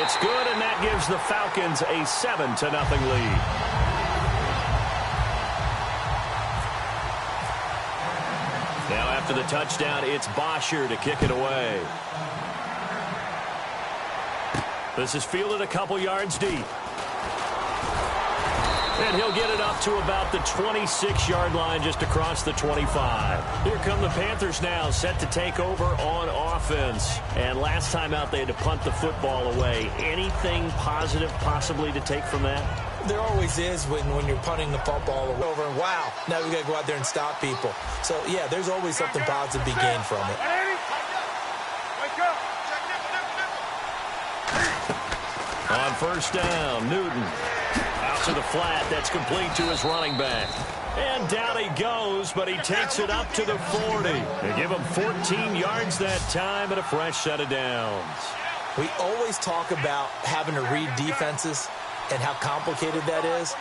It's good, and that gives the Falcons a 7-0 lead. Now after the touchdown, it's Bosher to kick it away. This is fielded a couple yards deep. And he'll get it up to about the 26-yard line just across the 25. Here come the Panthers now, set to take over on offense. And last time out, they had to punt the football away. Anything positive possibly to take from that? There always is when you're punting the football over. And wow, now we got to go out there and stop people. So, yeah, there's always something positive to be gained from it. On first down, Newton. Out to the flat. That's complete to his running back. And down he goes, but he takes it up to the 40. They give him 14 yards that time and a fresh set of downs. We always talk about having to read defenses and how complicated that is.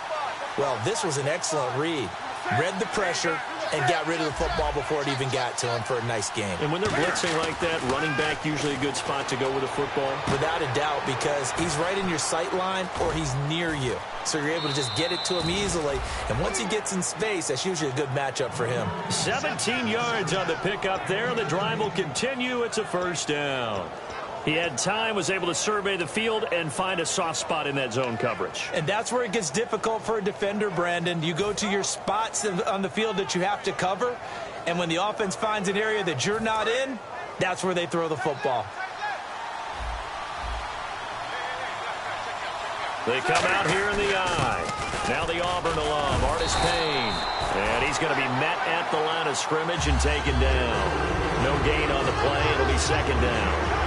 Well, this was an excellent read. Read the pressure and got rid of the football before it even got to him for a nice game. And when they're blitzing like that, running back usually a good spot to go with a football? Without a doubt, because he's right in your sight line or he's near you. So you're able to just get it to him easily. And once he gets in space, that's usually a good matchup for him. 17 yards on the pickup there. The drive will continue. It's a first down. He had time, was able to survey the field and find a soft spot in that zone coverage. And that's where it gets difficult for a defender, Brandon. You go to your spots on the field that you have to cover, and when the offense finds an area that you're not in, that's where they throw the football. They come out here in the eye. Now the Auburn alum, Artis Payne. And he's going to be met at the line of scrimmage and taken down. No gain on the play. It'll be second down.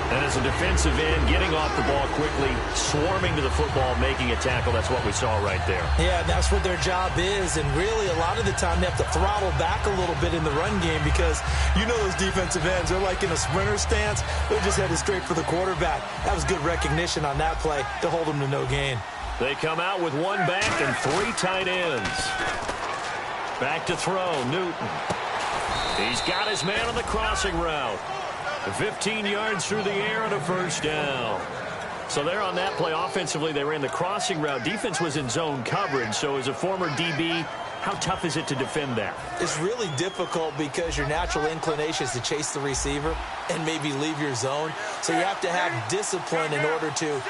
And as a defensive end, getting off the ball quickly, swarming to the football, making a tackle, that's what we saw right there. Yeah, that's what their job is. And really, a lot of the time, they have to throttle back a little bit in the run game because you know those defensive ends, they're like in a sprinter stance. They're just headed straight for the quarterback. That was good recognition on that play to hold them to no gain. They come out with one back and three tight ends. Back to throw, Newton. He's got his man on the crossing route. 15 yards through the air and a first down. So there on that play, offensively, they ran the crossing route. Defense was in zone coverage. So as a former DB, how tough is it to defend that? It's really difficult because your natural inclination is to chase the receiver and maybe leave your zone. So you have to have discipline in order to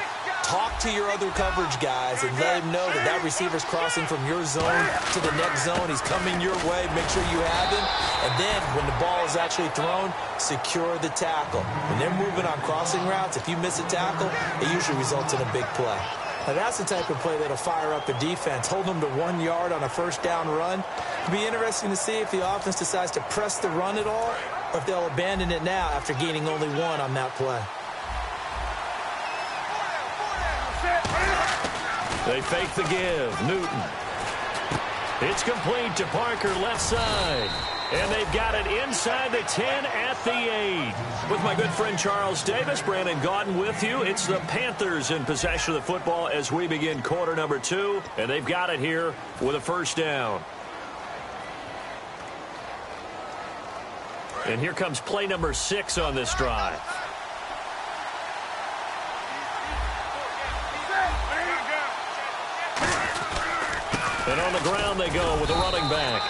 talk to your other coverage guys and let him know that that receiver's crossing from your zone to the next zone. He's coming your way. Make sure you have him. And then when the ball is actually thrown, secure the tackle. When they're moving on crossing routes, if you miss a tackle, it usually results in a big play. Now, that's the type of play that'll fire up a defense. Hold them to 1 yard on a first down run. It'll be interesting to see if the offense decides to press the run at all or if they'll abandon it now after gaining only one on that play. They fake the give. Newton. It's complete to Parker, left side. And they've got it inside the 10 at the 8. With my good friend Charles Davis, Brandon Gaudin with you. It's the Panthers in possession of the football as we begin quarter number 2. And they've got it here with a first down. And here comes play number 6 on this drive. And on the ground they go with a running back.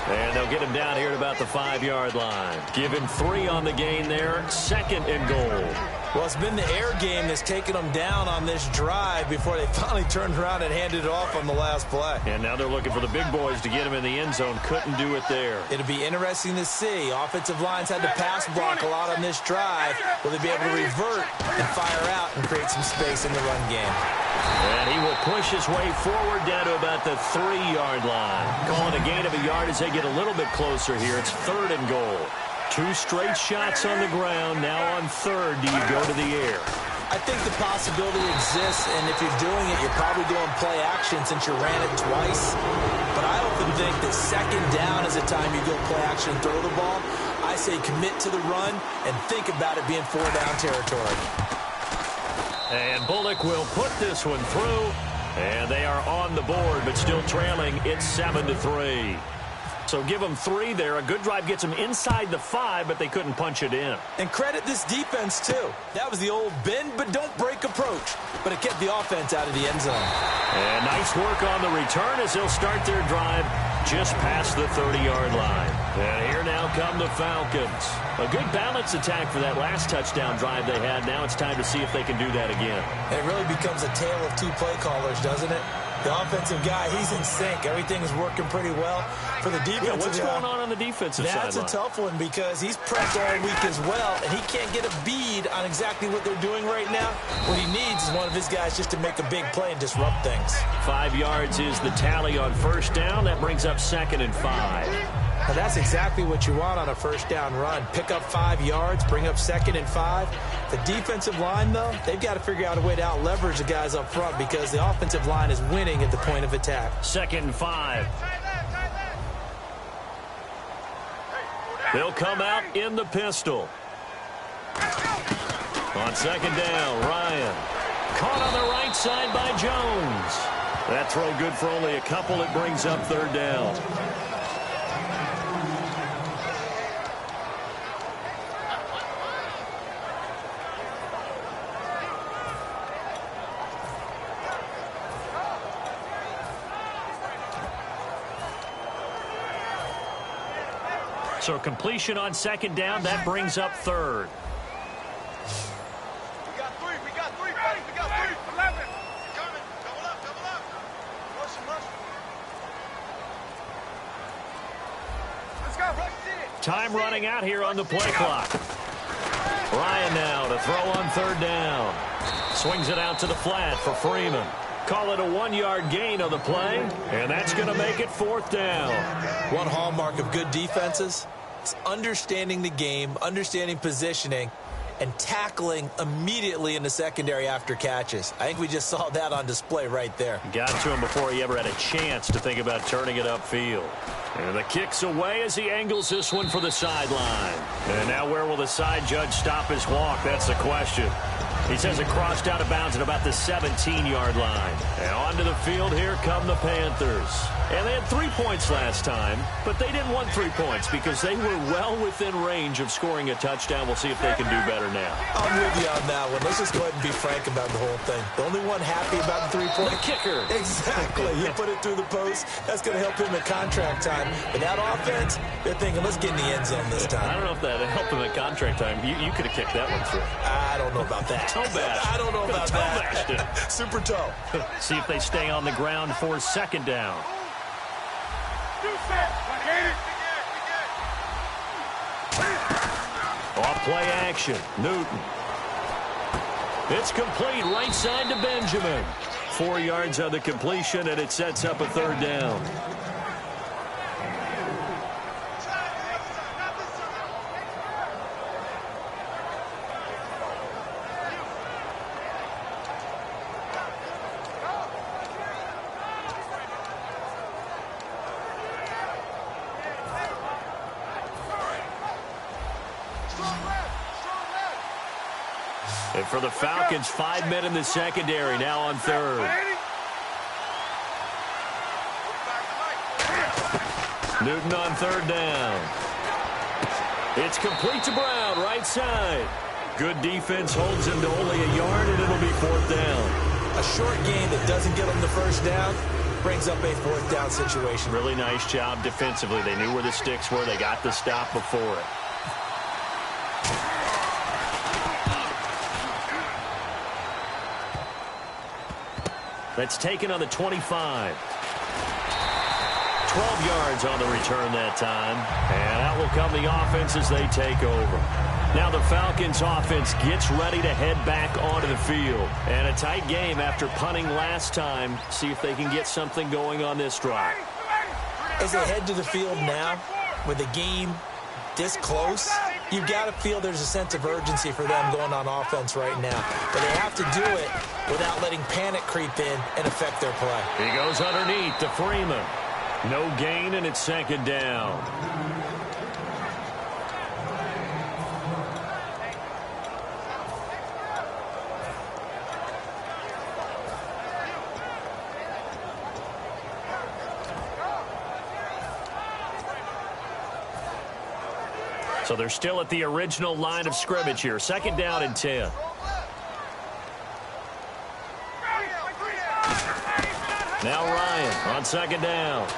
And they'll get him down here at about the 5-yard line. Give him 3 on the gain there. Second and goal. Well, it's been the air game that's taken them down on this drive before they finally turned around and handed it off on the last play. And now they're looking for the big boys to get him in the end zone. Couldn't do it there. It'll be interesting to see. Offensive lines had to pass block a lot on this drive. Will they be able to revert and fire out and create some space in the run game? And he will push his way forward down to about the 3-yard line. Calling a gain of a yard as they get a little bit closer here. It's third and goal. 2 straight shots on the ground. Now on third, do you go to the air? I think the possibility exists, and if you're doing it, you're probably doing play action since you ran it twice. But I often think that second down is the time you go play action and throw the ball. I say commit to the run and think about it being 4-down territory. And Bullock will put this one through. And they are on the board, but still trailing. It's 7-3. So give them 3 there. A good drive gets them inside the 5, but they couldn't punch it in. And credit this defense, too. That was the old bend but don't break approach. But it kept the offense out of the end zone. And nice work on the return as they'll start their drive just past the 30-yard line. And here now come the Falcons. A good balanced attack for that last touchdown drive they had. Now it's time to see if they can do that again. It really becomes a tale of 2 play callers, doesn't it? The offensive guy, he's in sync. Everything is working pretty well. For the defensive guy, what's going on the defensive side? That's a tough one because he's prepped all week as well, and he can't get a bead on exactly what they're doing right now. What he needs is one of his guys just to make a big play and disrupt things. 5 yards is the tally on first down. That brings up 2nd and 5. Now that's exactly what you want on a first down run. Pick up 5 yards, bring up 2nd and 5. The defensive line, though, they've got to figure out a way to out-leverage the guys up front because the offensive line is winning at the point of attack. 2nd and 5. They'll come out in the pistol. On 2nd down, Ryan. Caught on the right side by Jones. That throw good for only a couple. It brings up 3rd down. So completion on 2nd down, that brings up 3rd. We got 3, buddy. We got 3. 11. Coming. Double up. Rush him. Let's go. Rush it. Time running out here on the play clock. Ryan now to throw on 3rd down. Swings it out to the flat for Freeman. Call it a 1-yard gain on the play, and that's going to make it 4th down. One hallmark of good defenses is understanding the game, understanding positioning, and tackling immediately in the secondary after catches. I think we just saw that on display right there. Got to him before he ever had a chance to think about turning it upfield. And the kick's away as he angles this one for the sideline. And now where will the side judge stop his walk? That's the question. He says it crossed out of bounds at about the 17-yard line. And onto the field, here come the Panthers. And they had 3 points last time, but they didn't want 3 points because they were well within range of scoring a touchdown. We'll see if they can do better now. I'm with you on that one. Let's just go ahead and be frank about the whole thing. The only one happy about the 3-point. The kicker. Exactly. You put it through the post. That's going to help him at contract time. But that offense, they're thinking, let's get in the end zone this time. I don't know if that helped him at contract time. You could have kicked that one through. I don't know about that. Toe bash. I don't know about that. Super toe. See if they stay on the ground for 2nd down. Off play action. Newton. It's complete right side to Benjamin. 4 yards on the completion, and it sets up a 3rd down. And for the Falcons, 5 men in the secondary, now on 3rd. Newton on 3rd down. It's complete to Brown, right side. Good defense holds him to only a yard, and it'll be 4th down. A short gain that doesn't get them the first down brings up a 4th down situation. Really nice job defensively. They knew where the sticks were. They got the stop before it. That's taken on the 25. 12 yards on the return that time. And out will come the offense as they take over. Now the Falcons offense gets ready to head back onto the field. And a tight game after punting last time. See if they can get something going on this drive. As they head to the field now, with the game this close, you've got to feel there's a sense of urgency for them going on offense right now. But they have to do it without letting panic creep in and affect their play. He goes underneath to Freeman. No gain, and it's 2nd down. So they're still at the original line of scrimmage here. 2nd down and 10. Now Ryan on 2nd down.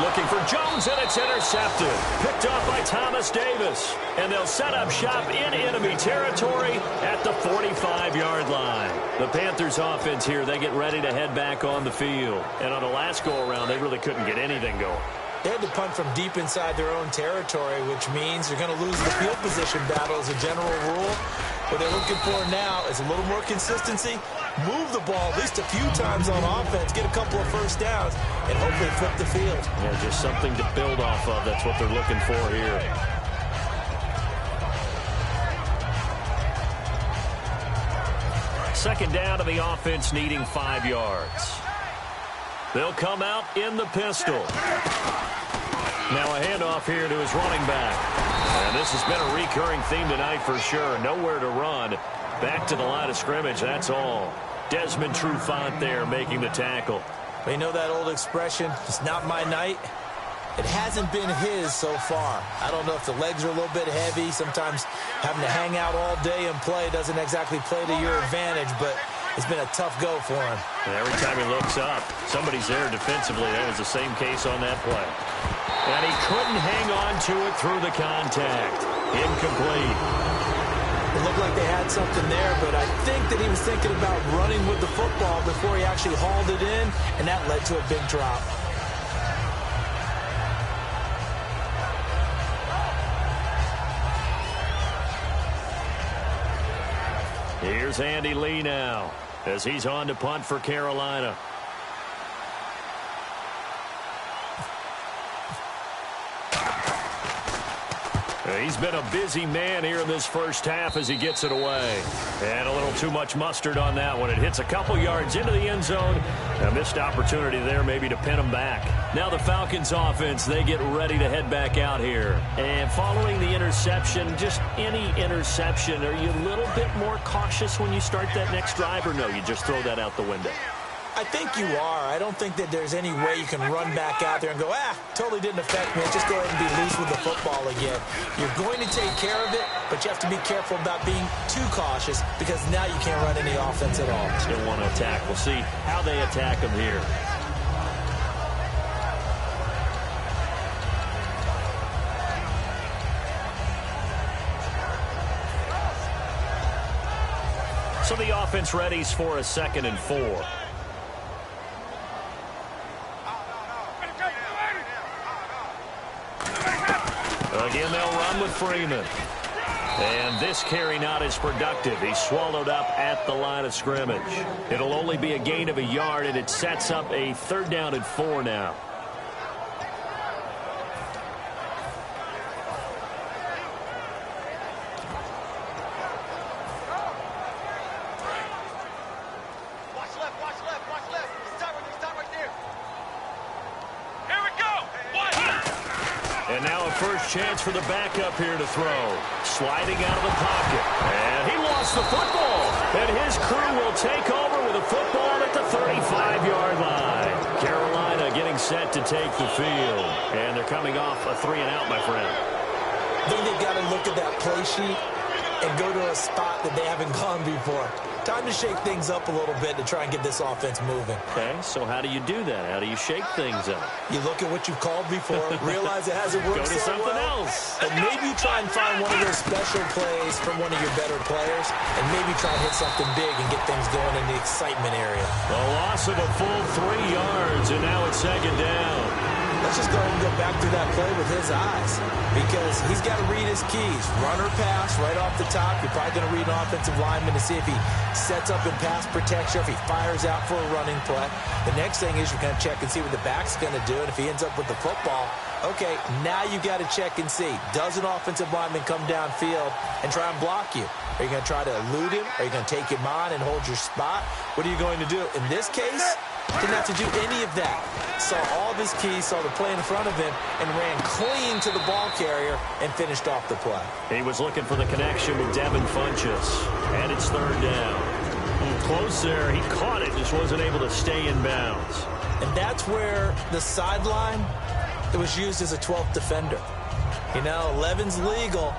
Looking for Jones, and it's intercepted. Picked off by Thomas Davis. And they'll set up shop in enemy territory at the 45-yard line. The Panthers offense here, they get ready to head back on the field. And on the last go-around, they really couldn't get anything going. They had to punt from deep inside their own territory, which means you're going to lose the field position battle as a general rule. What they're looking for now is a little more consistency, move the ball at least a few times on offense, get a couple of first downs, and hopefully flip the field. Yeah, just something to build off of. That's what they're looking for here. Second down to the offense, needing 5 yards. They'll come out in the pistol. Now a handoff here to his running back. And this has been a recurring theme tonight for sure. Nowhere to run. Back to the line of scrimmage, that's all. Desmond Trufant there making the tackle. You know that old expression, it's not my night? It hasn't been his so far. I don't know if the legs are a little bit heavy. Sometimes having to hang out all day and play doesn't exactly play to your advantage, but it's been a tough go for him. And every time he looks up, somebody's there defensively. That was the same case on that play. And he couldn't hang on to it through the contact. Incomplete. It looked like they had something there, but I think that he was thinking about running with the football before he actually hauled it in, and that led to a big drop. Here's Andy Lee now as he's on to punt for Carolina. He's been a busy man here in this first half as he gets it away. And a little too much mustard on that one. It hits a couple yards into the end zone. A missed opportunity there maybe to pin him back. Now the Falcons offense, they get ready to head back out here. And following the interception, just any interception, are you a little bit more cautious when you start that next drive, or no, you just throw that out the window? I think you are. I don't think that there's any way you can run back out there and go, totally didn't affect me. Just go ahead and be loose with the football again. You're going to take care of it, but you have to be careful about being too cautious because now you can't run any offense at all. Still want to attack. We'll see how they attack him here. So the offense readies for a 2nd and 4. Again, they'll run with Freeman. And this carry not as productive. He's swallowed up at the line of scrimmage. It'll only be a gain of a yard, and it sets up a 3rd down and 4 now. Chance for the backup here to throw. Sliding out of the pocket. And he lost the football. And his crew will take over with a football at the 35-yard line. Carolina getting set to take the field. And they're coming off a 3-and-out, my friend. I think they've got to look at that play sheet and go to a spot that they haven't gone before. Time to shake things up a little bit to try and get this offense moving. Okay, so how do you do that? How do you shake things up? You look at what you've called before, realize it hasn't worked so so something well, else. and maybe you try and find one of those special plays from one of your better players, and maybe try and hit something big and get things going in the excitement area. The loss of a full 3 yards, and now it's 2nd down. Let's just go ahead and go back through that play with his eyes because he's got to read his keys. Run or pass right off the top. You're probably going to read an offensive lineman to see if he sets up in pass protection, if he fires out for a running play. The next thing is you're going to check and see what the back's going to do. And if he ends up with the football, okay, now you got to check and see. Does an offensive lineman come downfield and try and block you? Are you going to try to elude him? Are you going to take him on and hold your spot? What are you going to do? In this case, didn't have to do any of that. Saw all of his keys, saw the play in front of him, and ran clean to the ball carrier and finished off the play. He was looking for the connection with Devin Funchess, and it's 3rd down. Close there. He caught it, just wasn't able to stay in bounds. And that's where the sideline, it was used as a 12th defender. You know, 11's legal.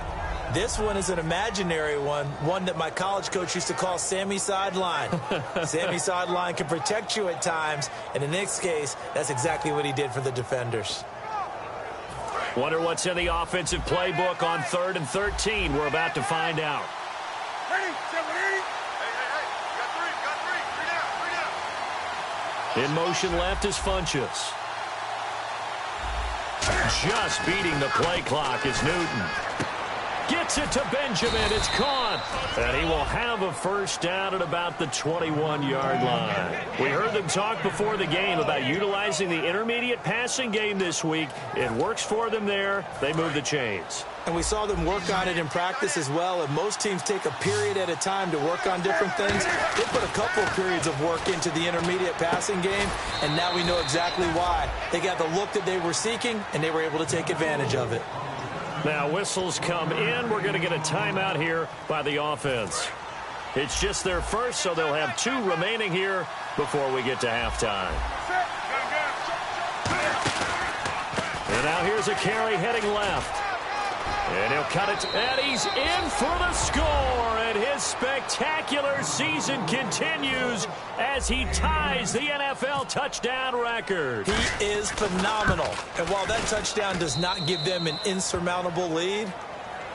This one is an imaginary one that my college coach used to call Sammy Sideline. Sammy Sideline can protect you at times, and in this case, that's exactly what he did for the defenders. Wonder what's in the offensive playbook on 3rd and 13. We're about to find out. Ready? Hey, you got three down. In motion left is Funchess. Just beating the play clock is Newton. Gets it to Benjamin. It's caught. And he will have a first down at about the 21-yard line. We heard them talk before the game about utilizing the intermediate passing game this week. It works for them there. They move the chains. And we saw them work on it in practice as well. And most teams take a period at a time to work on different things. They put a couple of periods of work into the intermediate passing game, and now we know exactly why. They got the look that they were seeking, and they were able to take advantage of it. Now whistles come in. We're going to get a timeout here by the offense. It's just their first, so they'll have 2 remaining here before we get to halftime. And now here's a carry heading left. And he'll cut it, and he's in for the score. And his spectacular season continues as he ties the NFL touchdown record. He is phenomenal. And while that touchdown does not give them an insurmountable lead,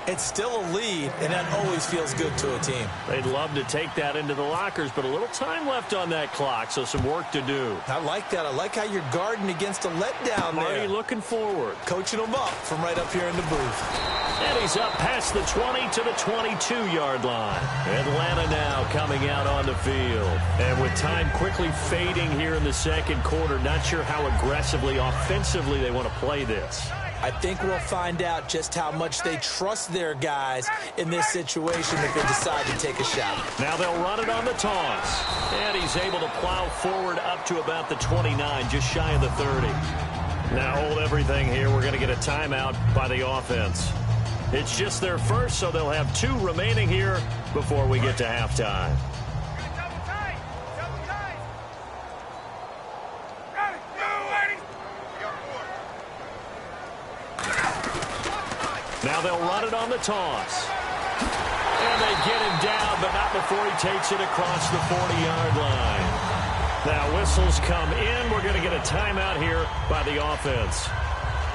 it's still a lead, and that always feels good to a team. They'd love to take that into the lockers, but a little time left on that clock, so some work to do. I like that. I like how you're guarding against a letdown there. Already looking forward. Coaching them up from right up here in the booth. And he's up past the 20 to the 22-yard line. Atlanta now coming out on the field. And with time quickly fading here in the second quarter, not sure how aggressively, offensively they want to play this. I think we'll find out just how much they trust their guys in this situation if they decide to take a shot. Now they'll run it on the toss. And he's able to plow forward up to about the 29, just shy of the 30. Now hold everything here. We're going to get a timeout by the offense. It's just their first, so they'll have 2 remaining here before we get to halftime. Now they'll run it on the toss. And they get him down, but not before he takes it across the 40-yard line. Now whistles come in. We're going to get a timeout here by the offense.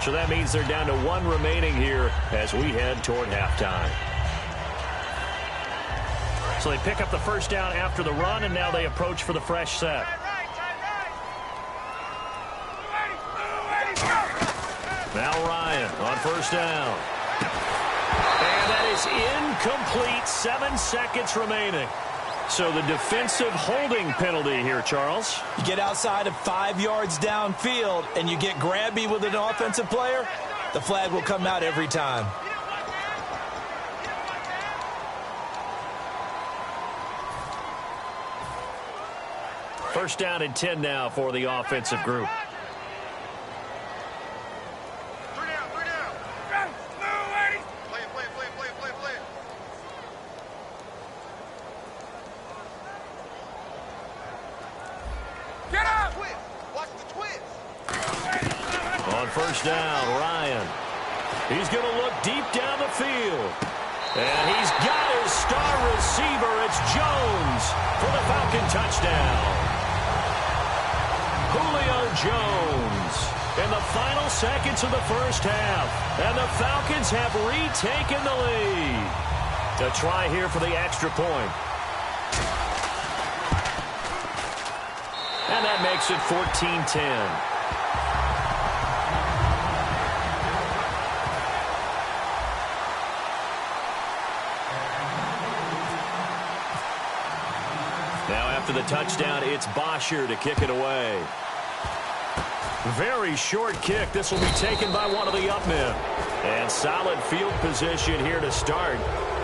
So that means they're down to 1 remaining here as we head toward halftime. So they pick up the first down after the run, and now they approach for the fresh set. Now Ryan on first down. And that is incomplete. 7 seconds remaining. So the defensive holding penalty here, Charles. You get outside of 5 yards downfield and you get grabby with an offensive player, the flag will come out every time. First down and 10 now for the offensive group. First down, Ryan. He's going to look deep down the field. And he's got his star receiver. It's Jones for the Falcon touchdown. Julio Jones in the final seconds of the first half. And the Falcons have retaken the lead. A try here for the extra point. And that makes it 14-10. After the touchdown, it's Bosher to kick it away. Very short kick. This will be taken by one of the up men. And solid field position here to start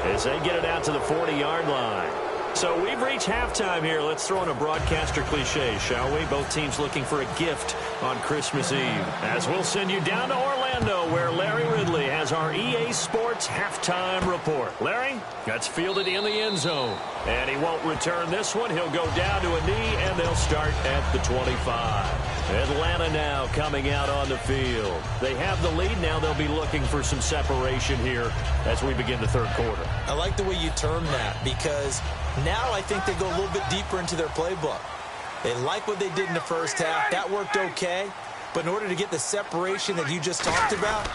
as they get it out to the 40-yard line. So we've reached halftime here. Let's throw in a broadcaster cliche, shall we? Both teams looking for a gift on Christmas Eve. As we'll send you down to Orlando, where Larry Ridley has our EA Sports halftime report. Larry, that's fielded in the end zone. And he won't return this one. He'll go down to a knee, and they'll start at the 25. Atlanta now coming out on the field. They have the lead. Now they'll be looking for some separation here as we begin the third quarter. I like the way you term that, because now I think they go a little bit deeper into their playbook. They like what they did in the first half. That worked okay. But in order to get the separation that you just talked about,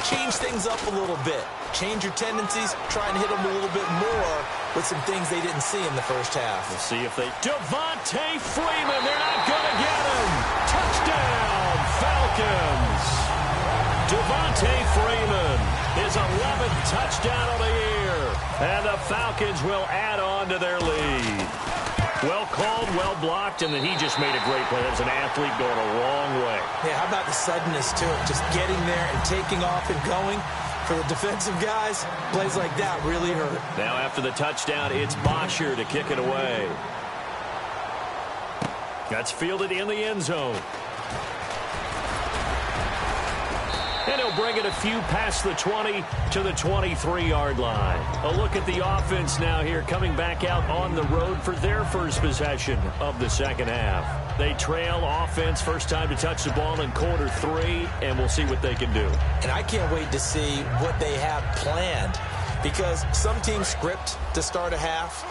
change things up a little bit. Change your tendencies. Try and hit them a little bit more with some things they didn't see in the first half. We'll see if they... Devontae Freeman, they're not going to get him. Touchdown, Falcons. Devontae Freeman, his 11th touchdown of the year. And the Falcons will add on to their lead. Well called, well blocked, and then he just made a great play. That was an athlete going a long way. Yeah, how about the suddenness to it? Just getting there and taking off and going. For the defensive guys, plays like that really hurt. Now after the touchdown, it's Bosher to kick it away. That's fielded in the end zone. And he'll bring it a few past the 20 to the 23-yard line. A look at the offense now here, coming back out on the road for their first possession of the second half. They trail offense, first time to touch the ball in quarter 3, and we'll see what they can do. And I can't wait to see what they have planned, because some teams script to start a half.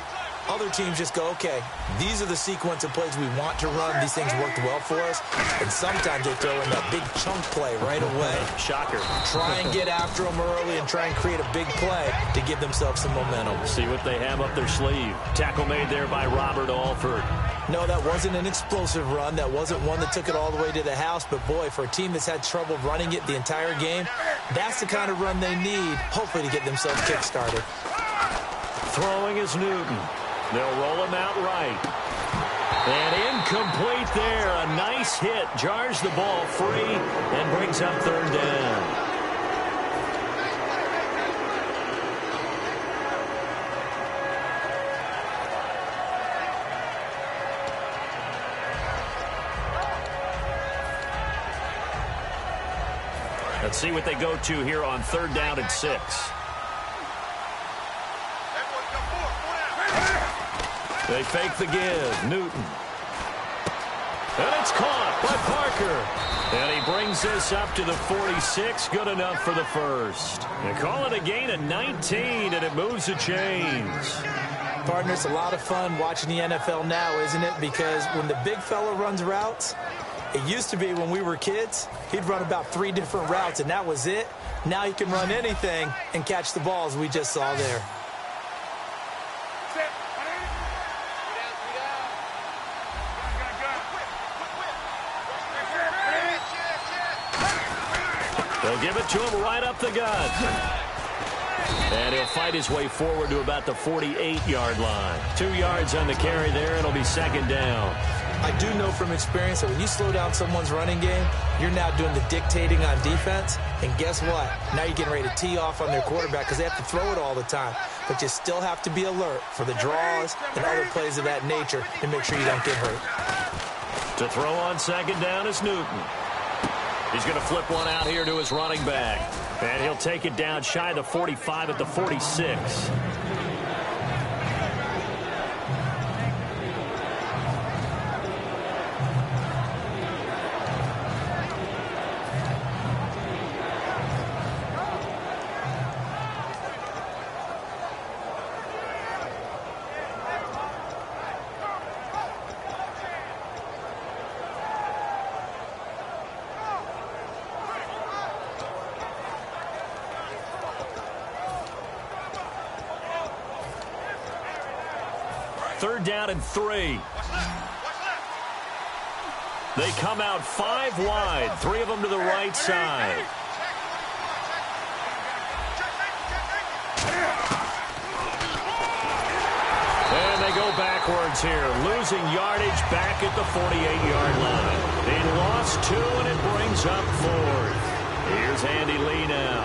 Other teams just go, okay, these are the sequence of plays we want to run. These things worked well for us. And sometimes they throw in that big chunk play right away. Shocker. Try and get after them early and try and create a big play to give themselves some momentum. See what they have up their sleeve. Tackle made there by Robert Alford. No, that wasn't an explosive run. That wasn't one that took it all the way to the house. But, boy, for a team that's had trouble running it the entire game, that's the kind of run they need, hopefully, to get themselves kick-started. Throwing is Newton. They'll roll him out right. And incomplete there. A nice hit. Jars the ball free and brings up third down. Let's see what they go to here on third down and 6. They fake the give. Newton. And it's caught by Parker. And he brings this up to the 46. Good enough for the first. They call it a gain of 19, and it moves the chains. Partner, it's a lot of fun watching the NFL now, isn't it? Because when the big fella runs routes, it used to be when we were kids, he'd run about 3 different routes, and that was it. Now he can run anything and catch the balls we just saw there. They'll give it to him right up the gut. And he'll fight his way forward to about the 48-yard line. 2 yards on the carry there. It'll be second down. I do know from experience that when you slow down someone's running game, you're now doing the dictating on defense. And guess what? Now you're getting ready to tee off on their quarterback because they have to throw it all the time. But you still have to be alert for the draws and other plays of that nature and make sure you don't get hurt. To throw on second down is Newton. He's going to flip one out here to his running back. And he'll take it down shy of the 45 at the 46. Third down and 3. They come out 5 wide, 3 of them to the right side. And they go backwards here, losing yardage back at the 48-yard line. They lost 2, and it brings up 4th. Here's Andy Lee now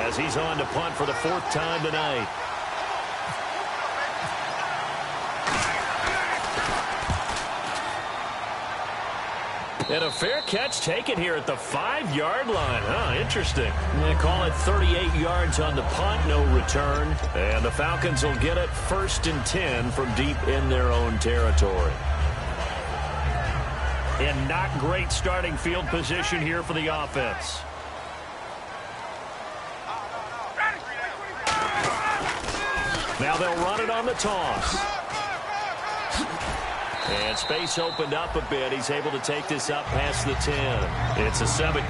as he's on to punt for the 4th time tonight. And a fair catch taken here at the 5-yard line. Huh, interesting. They call it 38 yards on the punt, no return. And the Falcons will get it 1st and 10 from deep in their own territory. And not great starting field position here for the offense. Now they'll run it on the toss. And space opened up a bit. He's able to take this up past the 10. It's a 7.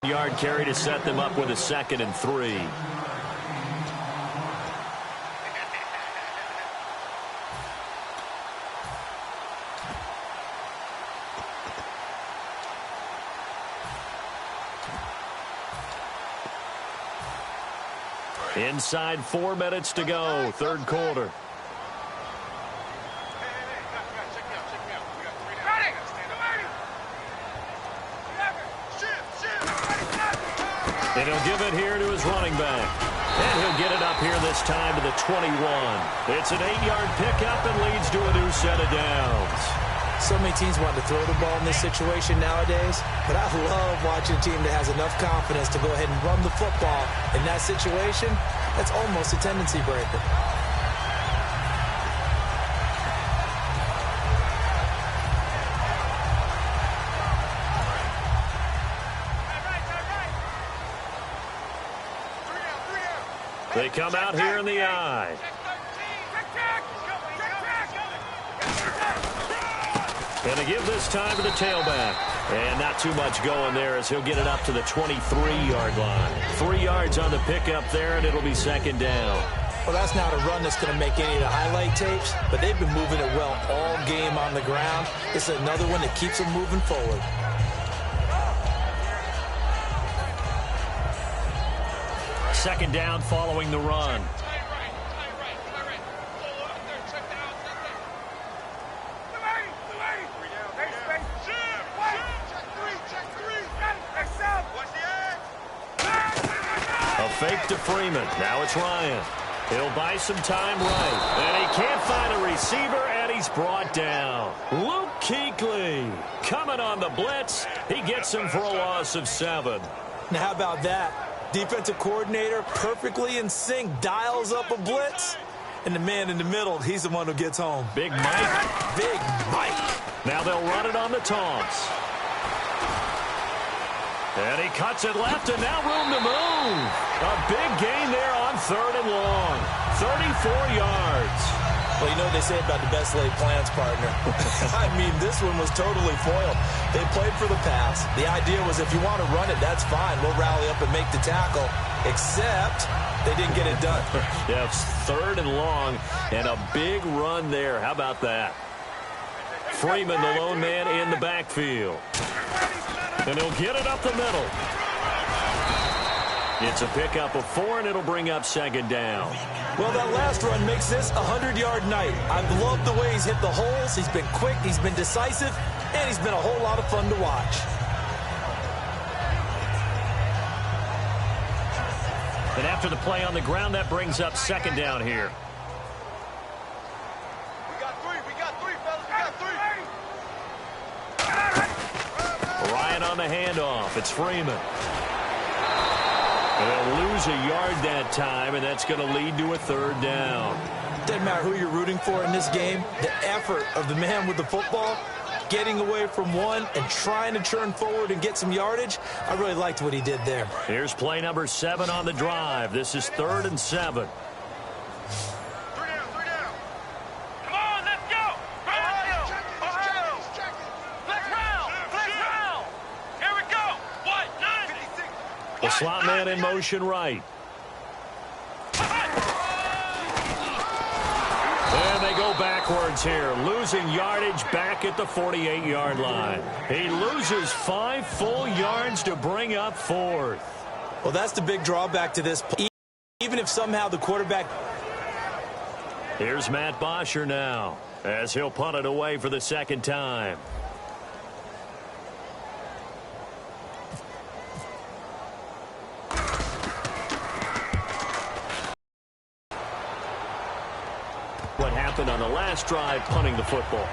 Yard carry to set them up with a 2nd and 3. Inside 4 minutes to go, 3rd quarter. And he'll give it here to his running back. And he'll get it up here this time to the 21. It's an 8-yard pickup and leads to a new set of downs. So many teams want to throw the ball in this situation nowadays, but I love watching a team that has enough confidence to go ahead and run the football. In that situation, that's almost a tendency breaker. They come out here in the eye. And they give this time to the tailback. And not too much going there as he'll get it up to the 23-yard line. 3 yards on the pickup there, and it'll be 2nd down. Well, that's not a run that's going to make any of the highlight tapes, but they've been moving it well all game on the ground. It's another one that keeps them moving forward. Second down following the run. A fake to Freeman. Now it's Ryan. He'll buy some time right. And he can't find a receiver, and he's brought down. Luke Kuechly coming on the blitz. He gets him for a loss of 7. Now, how about that? Defensive coordinator perfectly in sync, dials up a blitz, and the man in the middle, he's the one who gets home. Big Mike. Big Mike. Now they'll run it on the toss. And he cuts it left, and now room to move. A big gain there on 3rd and long. 34 yards. Well, you know what they say about the best laid plans, partner. I mean, this one was totally foiled. They played for the pass. The idea was if you want to run it, that's fine. We'll rally up and make the tackle. Except they didn't get it done. Yeah, it's 3rd and long, and a big run there. How about that? Freeman, the lone man in the backfield. And he'll get it up the middle. It's a pickup of 4, and it'll bring up 2nd down. Well, that last run makes this a 100-yard night. I've loved the way he's hit the holes. He's been quick, he's been decisive, and he's been a whole lot of fun to watch. And after the play on the ground, that brings up 2nd down here. We got 3, fellas, we got 3. Ryan on the handoff. It's Freeman. They'll lose a yard that time, and that's going to lead to a third down. Doesn't matter who you're rooting for in this game. The effort of the man with the football, getting away from one and trying to turn forward and get some yardage, I really liked what he did there. Here's play number 7 on the drive. This is 3rd and 7. The slot man in motion right. And they go backwards here, losing yardage back at the 48-yard line. He loses 5 full yards to bring up 4th. Well, that's the big drawback to this. Even if somehow the quarterback... Here's Matt Bosher now, as he'll punt it away for the second time. What happened on the last drive, punting the football.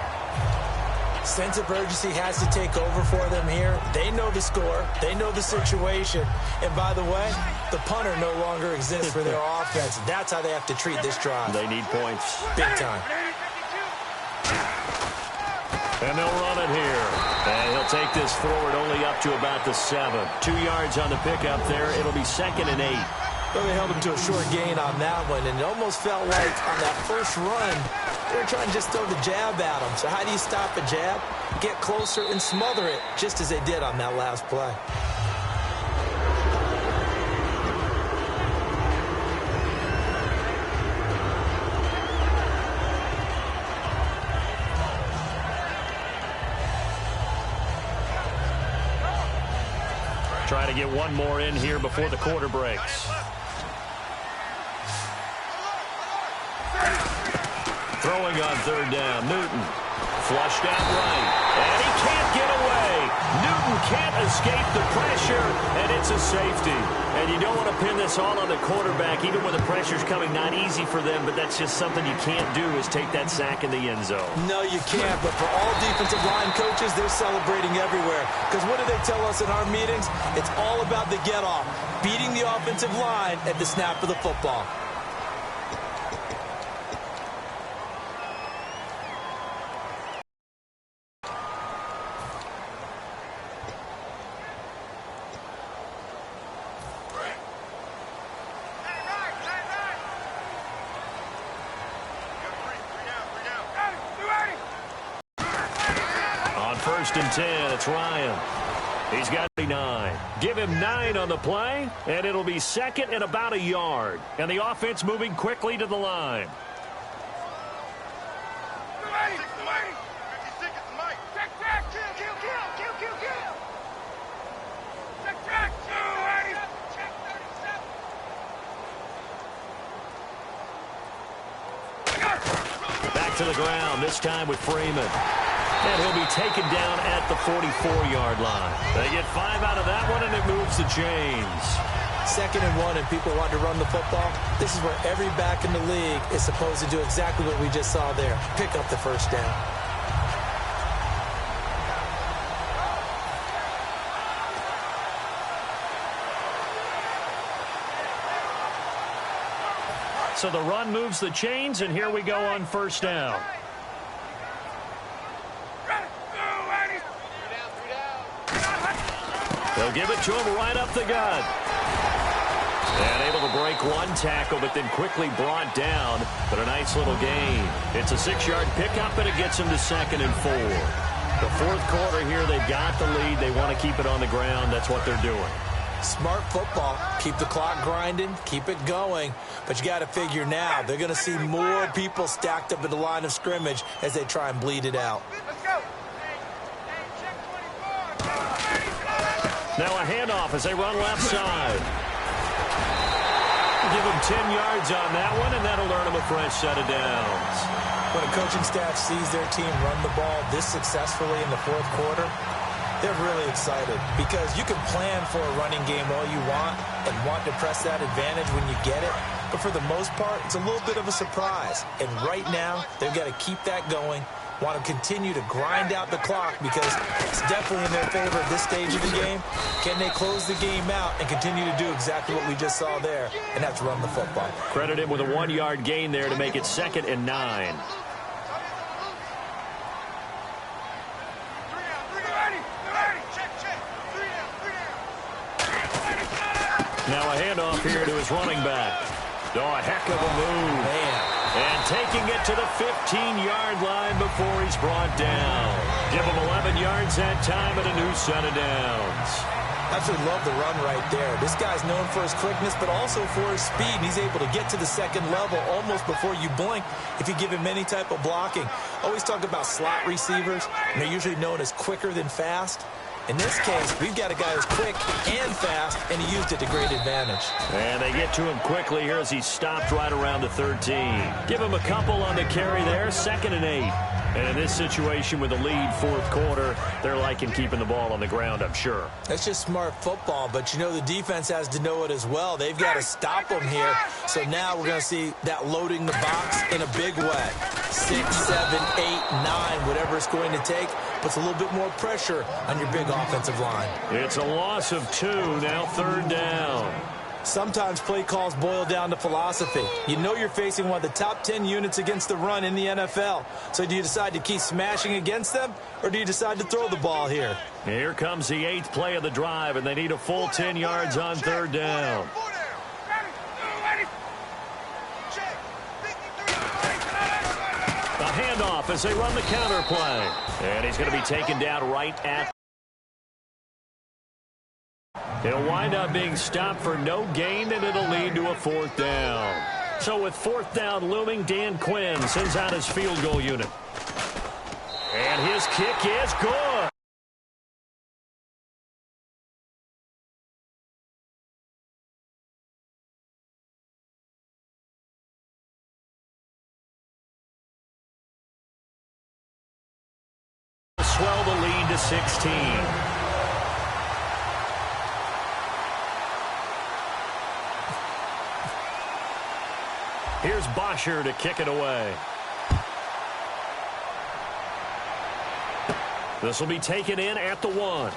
Sense of urgency has to take over for them here. They know the score. They know the situation. And by the way, the punter no longer exists for their offense. That's how they have to treat this drive. They need points. Big time. And they'll run it here. And he'll take this forward only up to about the 7. 2 yards on the pickup there. It'll be 2nd and 8. Well, they held him to a short gain on that one, and it almost felt like on that first run, they were trying to just throw the jab at him. So how do you stop a jab? Get closer and smother it, just as they did on that last play. Try to get one more in here before the quarter breaks. Throwing on 3rd down, Newton. Flushed out right, and he can't get away. Newton can't escape the pressure, and it's a safety. And you don't want to pin this all on the quarterback, even when the pressure's coming. Not easy for them, but that's just something you can't do, is take that sack in the end zone. No, you can't, but for all defensive line coaches, they're celebrating everywhere. Because what do they tell us in our meetings? It's all about the get-off, beating the offensive line at the snap of the football. On 1st and 10, it's Ryan. He's got 9. Give him 9 on the play, and it'll be 2nd and about a yard. And the offense moving quickly to the line. Back to the ground, this time with Freeman. And he'll be taken down at the 44-yard line. They get 5 out of that one, and it moves the chains. 2nd and 1, and people want to run the football. This is where every back in the league is supposed to do exactly what we just saw there. Pick up the first down. So the run moves the chains, and here we go on 1st down. They'll give it to him right up the gut. And able to break one tackle, but then quickly brought down. But a nice little gain. It's a 6-yard pickup, and it gets him to 2nd and 4. The 4th quarter here, they've got the lead. They want to keep it on the ground. That's what they're doing. Smart football. Keep the clock grinding. Keep it going. But you got to figure now, they're going to see more people stacked up at the line of scrimmage as they try and bleed it out. Now a handoff as they run left side. Give them 10 yards on that one, and that'll earn them a fresh set of downs. When a coaching staff sees their team run the ball this successfully in the 4th quarter, they're really excited because you can plan for a running game all you want and want to press that advantage when you get it. But for the most part, it's a little bit of a surprise. And right now, they've got to keep that going, want to continue to grind out the clock because it's definitely in their favor at this stage of the game. Can they close the game out and continue to do exactly what we just saw there, and that's run the football? Credit him with a 1-yard gain there to make it 2nd and 9. Now a handoff here to his running back. Oh, a heck of a move. Man. And taking it to the 15-yard line before he's brought down. Give him 11 yards that time and a new set of downs. Absolutely love the run right there. This guy's known for his quickness, but also for his speed. And he's able to get to the second level almost before you blink if you give him any type of blocking. Always talk about slot receivers, and they're usually known as quicker than fast. In this case, we've got a guy who's quick and fast, and he used it to great advantage. And they get to him quickly here as he stopped right around the 13. Give him a couple on the carry there, 2nd and 8. And in this situation with the lead 4th quarter, they're liking keeping the ball on the ground, I'm sure. That's just smart football, but you know the defense has to know it as well. They've got to stop them here. So now we're going to see that loading the box in a big way. 6, 7, 8, 9, whatever it's going to take, puts a little bit more pressure on your big offensive line. It's a loss of 2, now 3rd down. Sometimes play calls boil down to philosophy. You know you're facing one of the top 10 units against the run in the NFL. So do you decide to keep smashing against them, or do you decide to throw the ball here? Here comes the 8th play of the drive, and they need a full 10 yards on 3rd down. A handoff as they run the counter play. And he's going to be taken down right at. It'll wind up being stopped for no gain, and it'll lead to a 4th down. So with 4th down looming, Dan Quinn sends out his field goal unit. And his kick is good. Swell the lead to 16. Here's Bosher to kick it away. This will be taken in at the 1.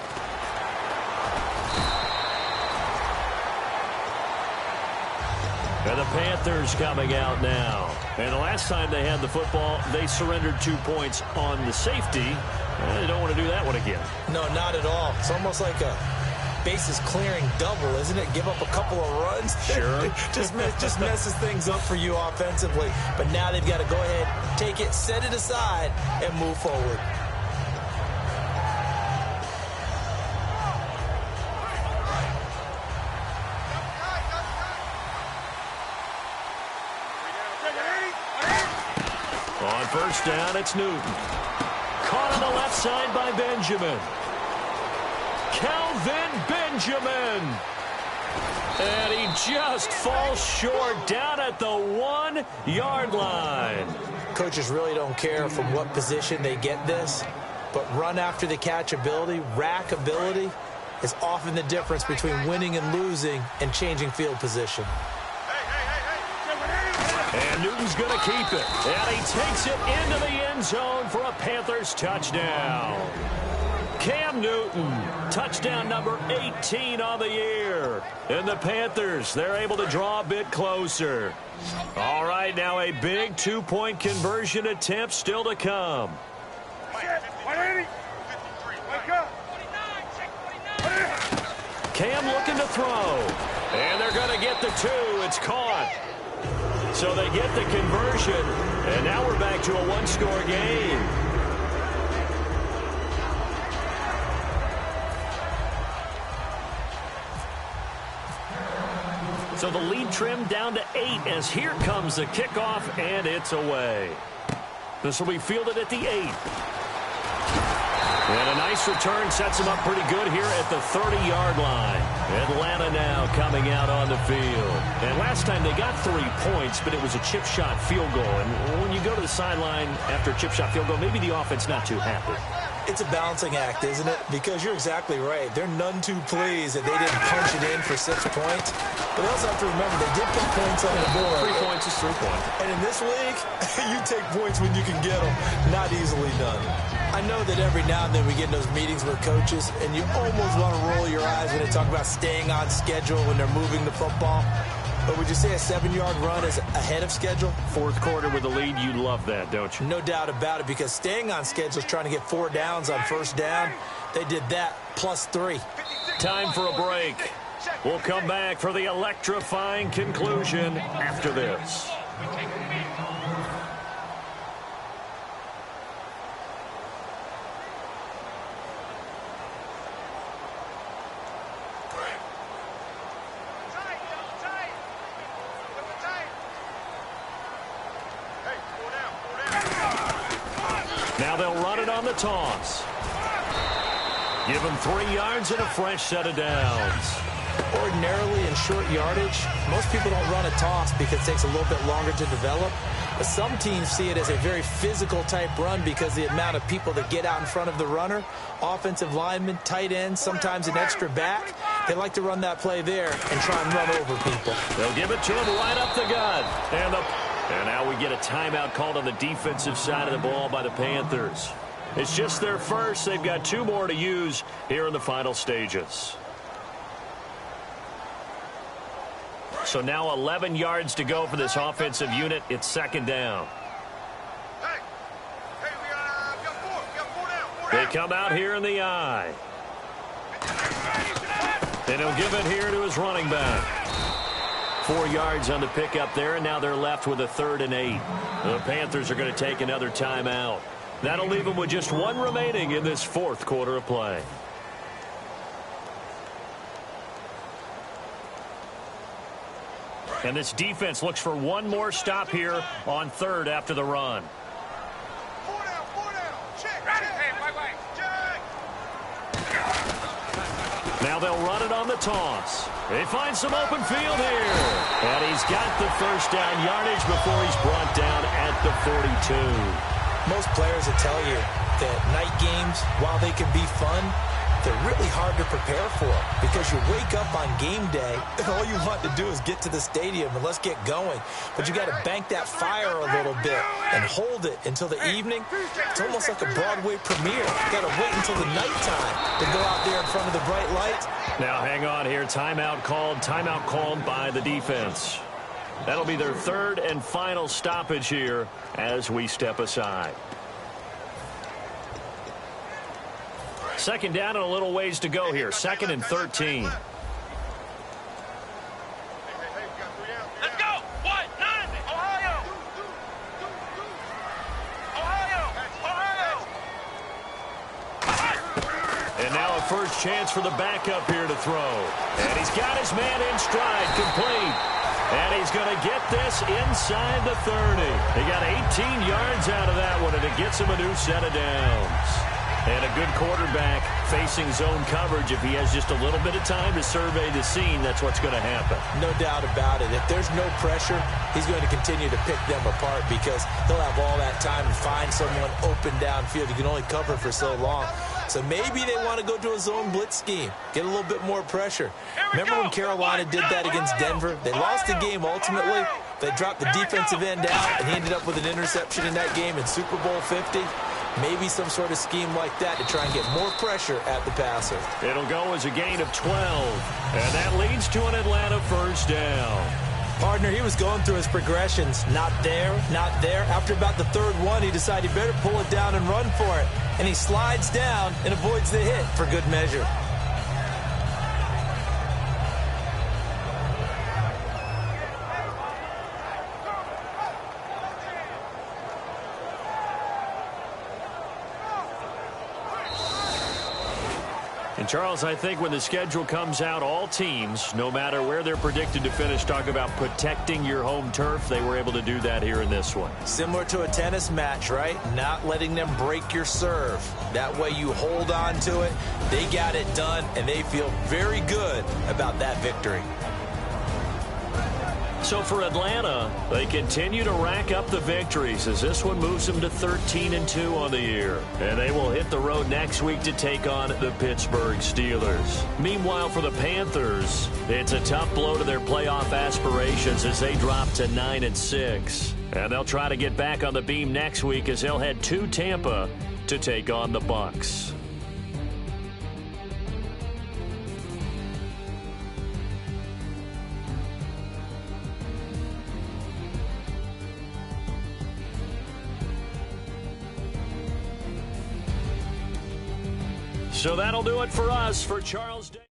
And the Panthers coming out now. And the last time they had the football, they surrendered 2 points on the safety. They don't want to do that one again. No, not at all. It's almost like a bases clearing double, isn't it? Give up a couple of runs. Sure. just messes things up for you offensively. But now they've got to go ahead, take it, set it aside, and move forward. On 1st down, it's Newton. Caught on the left side by Benjamin. Calvin Benjamin. And he just falls short down at the 1-yard line. Coaches really don't care from what position they get this, but run after the catch ability, rack ability, is often the difference between winning and losing and changing field position. And Newton's going to keep it. And he takes it into the end zone for a Panthers touchdown. Cam Newton, touchdown number 18 on the year. And the Panthers, they're able to draw a bit closer. All right, now a big 2-point conversion attempt still to come. Cam looking to throw. And they're going to get the 2. It's caught. So they get the conversion. And now we're back to a 1-score game. So the lead trimmed down to 8 as here comes the kickoff, and it's away. This will be fielded at the 8. And a nice return sets him up pretty good here at the 30-yard line. Atlanta now coming out on the field. And last time they got 3 points, but it was a chip shot field goal. And when you go to the sideline after a chip shot field goal, maybe the offense not too happy. It's a balancing act, isn't it? Because you're exactly right. They're none too pleased that they didn't punch it in for 6 points. But they also have to remember they did put points on the board. 3 points is 3 points. And in this league, you take points when you can get them. Not easily done. I know that every now and then we get in those meetings with coaches, and you almost want to roll your eyes when they talk about staying on schedule when they're moving the football. But would you say a 7-yard run is ahead of schedule? Fourth quarter with the lead, you love that, don't you? No doubt about it, because staying on schedule is trying to get 4 downs on first down. They did that plus 3. Time for a break. We'll come back for the electrifying conclusion after this. Now they'll run it on the toss. Give them 3 yards and a fresh set of downs. Ordinarily in short yardage, most people don't run a toss because it takes a little bit longer to develop. But some teams see it as a very physical type run because the amount of people that get out in front of the runner, offensive linemen, tight ends, sometimes an extra back, they like to run that play there and try and run over people. They'll give it to him right up the gut. And now we get a timeout called on the defensive side of the ball by the Panthers. It's just their first. They've got 2 more to use here in the final stages. So now 11 yards to go for this offensive unit. It's second down. They come out here in the eye. And he'll give it here to his running back. 4 yards on the pickup there, and now they're left with a 3rd and 8. The Panthers are going to take another timeout. That'll leave them with just 1 remaining in this 4th quarter of play. And this defense looks for 1 more stop here on 3rd after the run. 4 down. Check. Now they'll run it on the toss. They find some open field here. And he's got the first down yardage before he's brought down at the 42. Most players will tell you that night games, while they can be fun, they're really hard to prepare for because you wake up on game day and all you want to do is get to the stadium and let's get going. But you got to bank that fire a little bit and hold it until the evening. It's almost like a Broadway premiere. You got to wait until the nighttime to go out there in front of the bright lights. Now hang on here. Timeout called by the defense. That'll be their 3rd and final stoppage here as we step aside. Second down and a little ways to go here. 2nd and 13. Let's go. 1, 9, Ohio. And now a first chance for the backup here to throw. And he's got his man in stride, complete. And he's going to get this inside the 30. He got 18 yards out of that one, and it gets him a new set of downs. And a good quarterback facing zone coverage. If he has just a little bit of time to survey the scene, that's what's going to happen. No doubt about it. If there's no pressure, he's going to continue to pick them apart because he'll have all that time to find someone open downfield. You can only cover for so long. So maybe they want to go to a zone blitz scheme, get a little bit more pressure. Remember when Carolina did that against Denver? They lost the game ultimately. They dropped the defensive end out, and he ended up with an interception in that game in Super Bowl 50. Maybe some sort of scheme like that to try and get more pressure at the passer. It'll go as a gain of 12, and that leads to an Atlanta first down. Partner, he was going through his progressions. Not there, not there. After about the 3rd one, he decided he better pull it down and run for it. And he slides down and avoids the hit for good measure. And, Charles, I think when the schedule comes out, all teams, no matter where they're predicted to finish, talk about protecting your home turf. They were able to do that here in this one. Similar to a tennis match, right? Not letting them break your serve. That way you hold on to it. They got it done, and they feel very good about that victory. So for Atlanta, they continue to rack up the victories as this one moves them to 13-2 on the year. And they will hit the road next week to take on the Pittsburgh Steelers. Meanwhile, for the Panthers, it's a tough blow to their playoff aspirations as they drop to 9-6. And they'll try to get back on the beam next week as they'll head to Tampa to take on the Bucs. So that'll do it for us. For Charles Day.